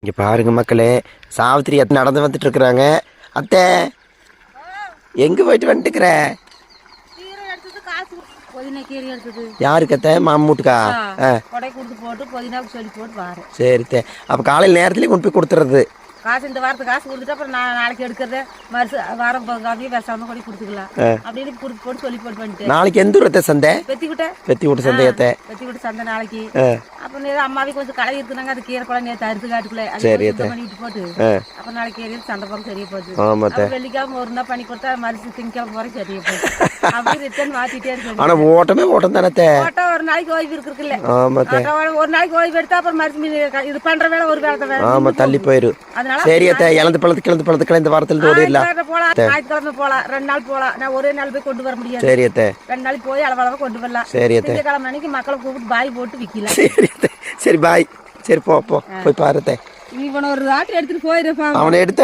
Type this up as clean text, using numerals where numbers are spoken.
இங்கே பாருங்க மக்களே, சாவித்திரி அத்தை நடந்து வந்துட்டு இருக்கிறாங்க. அத்தை எங்கே போயிட்டு வந்துட்டுக்கிற? யாருக்கு அத்தை? மாமூட்டுக்கா? சரி தே. அப்போ காலையில் நேரத்துலேயே கொண்டு போய் கொடுத்துறது காசு. இந்த வாரத்துக்கு காசு கொடுத்துட்டு அப்புறம் நான் நாளைக்கு எடுக்கிறத வாரம் காஃபி பேசாம கூட கொடுத்துக்கலாம் அப்படின்னு கொடுத்து போட்டு சொல்லி போட்டு வந்துட்டு. நாளைக்கு எந்த ஊரத்தை சந்தை? பெத்திவிட்ட சந்தையத்தை. பெத்திவிட்ட சந்தை நாளைக்கு. அப்புறம் அம்மாவே கொஞ்சம் கடை இருக்குனாங்க, அது கீரை குழந்தை நேற்று அறுத்து காட்டுக்குள்ள பண்ணிட்டு போட்டு அப்புறம் நாளைக்கு ஏறி சந்தை போற சரியா போச்சு. வெள்ளிக்காம ஒரு நாள் பண்ணி கொடுத்தா மறுச்சு திங்கக்கிழமை போற சரியா போச்சு. அப்படி ரிட்டர்ன் மாத்திட்டே இருக்கு. ஆனா ஓட்டமே ஓட்டம் தானே? ஓட்டம் ஒரு நாளைக்கு ஓய்வு இருக்குல்ல. ஒரு நாளைக்கு ஓய்வு எடுத்தா அப்புறம் மறுச்சு இது பண்ற வேலை ஒரு வேலை தள்ளி போயிரு. சரி அத்தை, இழந்து பழத்துக்கு இந்த வாரத்துல ஓடிடலாம். ஞாயிற்றுக்கிழமை போலாம், 2 நாள் போலாம். நான் ஒரே நாள் போய் கொண்டு வர முடியாது. சரி அத்தை. 2 நாளைக்கு போய் அளவளவா கொண்டு வரலாம். சரி அத்தை. திங்கக்கிழமை அன்னைக்கு மக்களை கூப்பிட்டு பாய் போட்டு விக்கலாம். சரி அத்தை. சரி பாய். சரி போய் பாரு அத்தை. இவனை ஒரு ஆட்டு எடுத்துட்டு போயிடுப்பா. அவனை எடுத்து